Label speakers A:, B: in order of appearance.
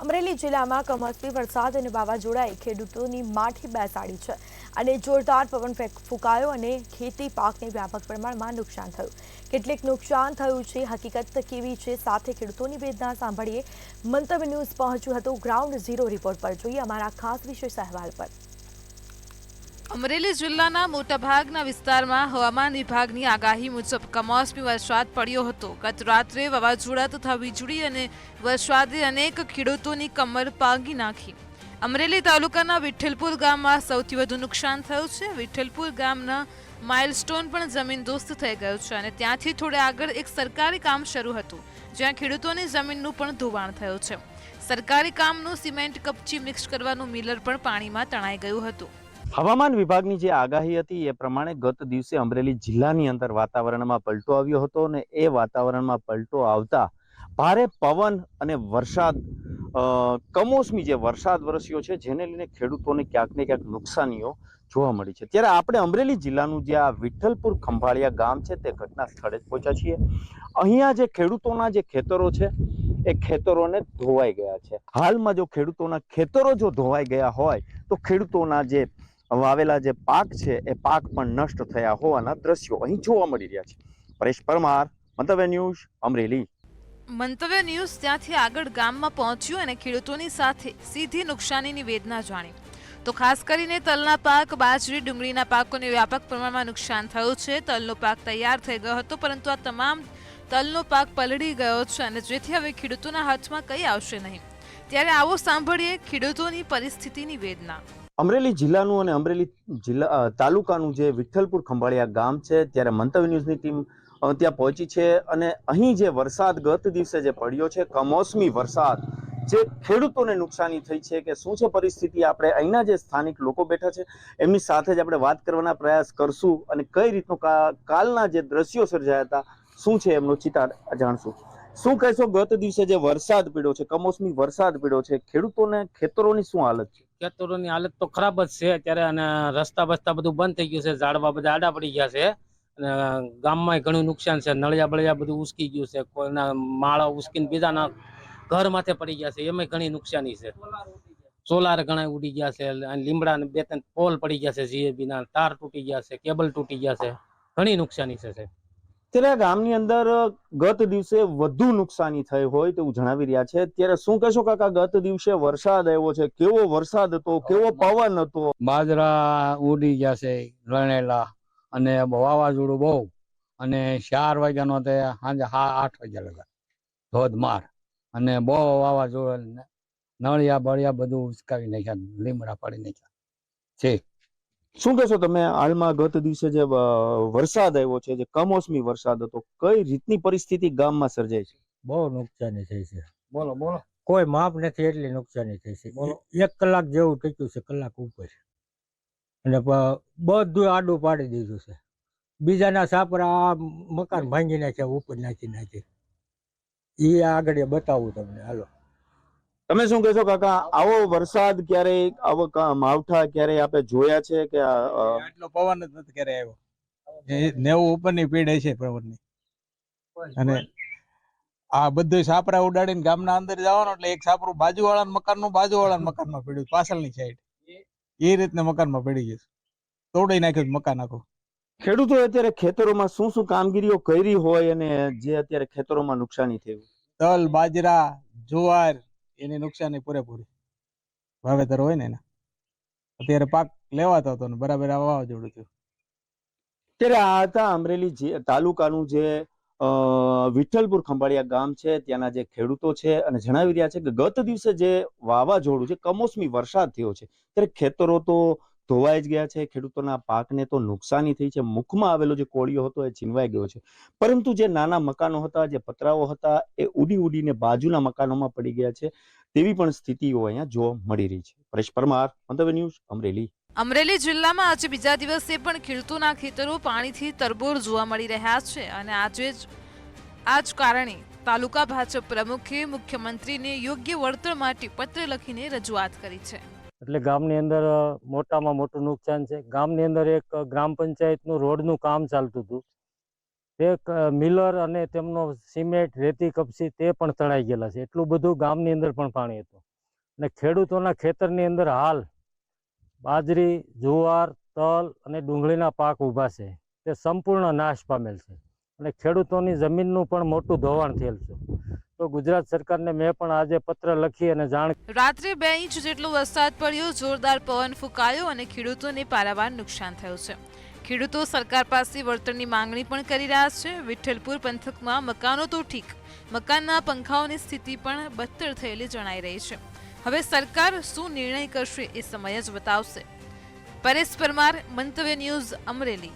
A: અમરેલી જિલ્લામાં કમોસમી વરસાદ અને વાવાઝોડાએ ખેડૂતોની માઠી બેસાડી છે અને જોરદાર પવન ફૂંકાયો અને ખેતી પાકને વ્યાપક પ્રમાણમાં નુકસાન થયું. કેટલીક નુકસાન થયું છે, હકીકત કેવી છે, સાથે ખેડૂતોની વેદના સાંભળીએ. મંતવ્ય ન્યૂઝ પહોંચ્યું હતું ગ્રાઉન્ડ ઝીરો રિપોર્ટ પર. જોઈએ અમારા ખાસ વિશેષ અહેવાલ પર.
B: અમરેલી જિલ્લાના મોટાભાગના વિસ્તારમાં હવામાન વિભાગની આગાહી મુજબ કમોસમી વરસાદ પડ્યો હતો. ગત રાત્રે વાવાઝોડા તથા વીજળી અને વરસાદે અનેક ખેડૂતોની કમર ભાંગી નાખી. અમરેલી તાલુકાના વિઠ્ઠલપુર ગામમાં સૌથી વધુ નુકસાન થયું છે. વિઠ્ઠલપુર ગામના માઇલસ્ટોન પણ જમીનદોસ્ત થઈ ગયું છે અને ત્યાંથી થોડે આગળ એક સરકારી કામ શરૂ હતું, જ્યાં ખેડૂતોની જમીનનું પણ ધોવાણ થયું છે. સરકારી કામનું સિમેન્ટ કપચી મિક્સ કરવાનું મિલર પણ પાણીમાં તણાઈ ગયું હતું.
C: હવામાન વિભાગની જે આગાહી હતી એ પ્રમાણે ગત દિવસે અમરેલી જિલ્લાની અંદર વાતાવરણમાં પલટો આવ્યો હતો અને એ વાતાવરણમાં પલટો આવતા ભારે પવન અને વરસાદ, કમોસમી જે વરસાદ વરસ્યો છે, જેને લઈને ખેડૂતોને ક્યાંક ને ક્યાંક નુકસાનીઓ જોવા મળી છે. ત્યારે આપણે અમરેલી જિલ્લાનું જે આ વિઠ્ઠલપુર ખંભાળિયા ગામ છે તે ઘટના સ્થળે જ પહોંચ્યા છીએ. અહીંયા જે ખેડૂતોના જે ખેતરો છે એ ખેતરોને ધોવાઈ ગયા છે. હાલમાં જો ખેડૂતોના ખેતરો જો ધોવાઈ ગયા હોય તો ખેડૂતોના જે વાવેલા જે પાક છે એ પાક પણ નષ્ટ થયા હોવાના દ્રશ્યો અહીં જોવા મળી રહ્યા છે. પરેશ પરમાર, મંતવ્ય ન્યૂઝ, અમરેલી.
B: મંતવ્ય ન્યૂઝ ત્યાંથી આગળ ગામમાં પહોંચ્યું અને ખેડૂતોની સાથે સીધી નુકસાનીની વેદના જાણી. તો ખાસ કરીને તલના પાક, બાજરી, ડુંગળીના પાકોને વ્યાપક પ્રમાણમાં નુકસાન થયું છે. તલનો પાક તૈયાર થઈ ગયો હતો, પરંતુ આ તમામ તલનો પાક પલળી ગયો છે અને જેથી હવે ખેડૂતોના હાથમાં કંઈ આવશે નહીં. ત્યારે આવો સાંભળીએ ખેડૂતોની પરિસ્થિતિની વેદના.
C: અમરેલી જિલ્લાનું અને અમરેલી જિલ્લા તાલુકાનું જે વિઠ્ઠલપુર ખંભાળિયા ગામ છે, ત્યારે મંતવ્ય ન્યૂઝની ટીમ ત્યાં પહોંચી છે અને અહીં જે વરસાદ ગત દિવસે જે પડ્યો છે, કમોસમી વરસાદ, જે ખેડૂતોને નુકસાની થઈ છે કે શું છે પરિસ્થિતિ, આપણે અહીંના જે સ્થાનિક લોકો બેઠા છે એમની સાથે જ આપણે વાત કરવાના પ્રયાસ કરશું અને કઈ રીતનું કાલના જે દ્રશ્યો સર્જાયા હતા, શું છે એમનો ચિતાર જાણશું. શું કહેશો, ગત દિવસે જે વરસાદ પડ્યો છે, કમોસમી વરસાદ પડ્યો છે, ખેડૂતોને ખેતરોની શું હાલત છે?
D: ખેતરોની હાલત તો ખરાબ જ છે અત્યારે, અને રસ્તા બસ્તા બધું બંધ થઈ ગયું છે, ઝાડવા બધા આડા પડી ગયા છે અને ગામમાં ઘણું નુકસાન છે. નળિયા બળિયા બધું ઉસકી ગયું છે, કોઈના માળા ઉસકીને બીજાના ઘર માથે પડી ગયા છે, એમાં ઘણી નુકસાની છે. સોલાર ઘણા ઉડી ગયા છે, લીમડા ને 2-3 પોલ પડી ગયા છે, જીએબી ના તાર તૂટી ગયા છે, કેબલ તૂટી ગયા છે, ઘણી નુકસાની છે.
C: ત્યારે ગામની અંદર ગત દિવસે વધુ નુકસાની થઈ હોય તેવું જણાવી રહ્યા છે. ત્યારે શું કહેશો કાકા, ગત દિવસે વરસાદ આવ્યો છે, કેવો વરસાદ હતો, કેવો પવન હતો?
E: બાજરા ઉડી ગયા છે રણેલા, અને વાવાઝોડું બહુ, અને 4 વાગ્યાનો તે સાંજે 8 વાગ્યા લગા ધોધમાર, અને બહુ વાવાઝોડું, નળિયા બળિયા બધું ઉચકાવી નાખ્યા, લીમડા પાડી નાખ્યા છે.
C: શું કહેશો તમે, હાલમાં ગત દિવસે જે વરસાદ આવ્યો છે, જે કમોસમી વરસાદ હતો, કઈ રીતની પરિસ્થિતિ ગામમાં સર્જાય છે?
F: બહુ નુકસાની થઈ છે. બોલો બોલો, કોઈ માપ નથી, એટલી નુકસાની થઈ છે. 1 કલાક જેવું ટક્યું છે, કલાક ઉપર, અને બધું આડું પાડી દીધું છે. બીજાના સાપરા મકાન ભાંગી નાખ્યા, ઉપર નાખી એ આગળ બતાવું તમને, હાલો.
C: તમે શું કહેશો કાકા, આવો વરસાદ ક્યારેય, આવો માવઠા ક્યારેય આપણે જોયા છે કે?
G: આટલો પવન જ નથી ક્યારે આવ્યો. 90 ઉપરની પીડ છે પવનની, અને આ બધું સાપરા ઉડાડીને ગામના અંદર જવાનું, એટલે એક સાપરું બાજુવાળાના મકાનમાં પડ્યું, પાછળની સાઈડ એ રીતના મકાનમાં પડી ગયું, તોડી નાખ્યું મકાન આખું.
C: ખેડૂતો અત્યારે ખેતરોમાં શું શું કામગીરીઓ કરી હોય અને જે અત્યારે ખેતરોમાં નુકસાની થયું?
G: તલ, બાજરા, જુવાર, એની નુકસાની પૂરેપૂરી વાવેતર હોય ને એના. અત્યારે પાક લેવાતો હતો ને બરાબર આ વાવાઝોડું થયું.
C: ત્યારે આ હતા અમરેલી તાલુકાનું જે વિઠ્ઠલપુર ખંભાળિયા ગામ છે, ત્યાંના જે ખેડૂતો છે અને જણાવી રહ્યા છે કે ગત દિવસે જે વાવાઝોડું છે, કમોસમી વરસાદ થયો છે, ત્યારે ખેતરો તો ધોવાઈ જ ગયા છે, ખેડૂતોના પાકને તો નુકસાની થઈ છે, મુખમાં આવેલો જે કોળિયો હતો એ છીનવાઈ ગયો છે, પરંતુ જે નાના મકાનો હતા, જે પતરાઓ હતા, એ ઉડીને બાજુના મકાનોમાં પડી ગયા છે, તેવી પણ સ્થિતિઓ અહીંયા જોવા મળી રહી છે. પરેશ પરમાર, મંતવ્ય ન્યૂઝ, અમરેલી.
B: અમરેલી જિલ્લામાં આજે બીજા દિવસે પણ ખેડૂતોના ખેતરો પાણીથી તરબોળ જોવા મળી રહ્યા છે અને આ જ કારણે તાલુકા ભાજપ પ્રમુખે મુખ્યમંત્રીને યોગ્ય વળતર માટે પત્ર લખીને રજૂઆત કરી છે.
F: એટલે ગામની અંદર મોટામાં મોટું નુકસાન છે. ગામની અંદર એક ગ્રામ પંચાયતનું રોડનું કામ ચાલતું હતું, એક મિલર અને તેમનો સિમેન્ટ, રેતી, કપસી તે પણ તણાઈ ગયેલા છે. એટલું બધું ગામની અંદર પણ પાણી હતું. અને ખેડૂતોના ખેતરની અંદર હાલ બાજરી, જુવાર, તલ અને ડુંગળીના પાક ઊભા છે તે સંપૂર્ણ નાશ પામેલ છે અને ખેડૂતોની જમીનનું પણ મોટું ધોવાણ થયેલ છે. તો ગુજરાત સરકારને મેં પણ આજે પત્ર લખી અને જાણ.
B: રાત્રે 2 ઇંચ જેટલો વરસાદ પડ્યો, જોરદાર પવન ફૂંકાયો અને ખેડૂતોને પારાવાર નુકસાન થયું છે. ખેડૂતો સરકાર પાસે વળતરની માંગણી પણ કરી રહ્યા છે. વિઠ્ઠલપુર પંથકમાં મકાનો તો ઠીક, મકાનના પંખાઓની સ્થિતિ પણ બદતર થયેલી જણાઈ રહી છે. હવે સરકાર શું નિર્ણય કરશે એ સમય જ બતાવશે. પરેશ પરમાર, મંતવ્ય ન્યૂઝ, અમરેલી.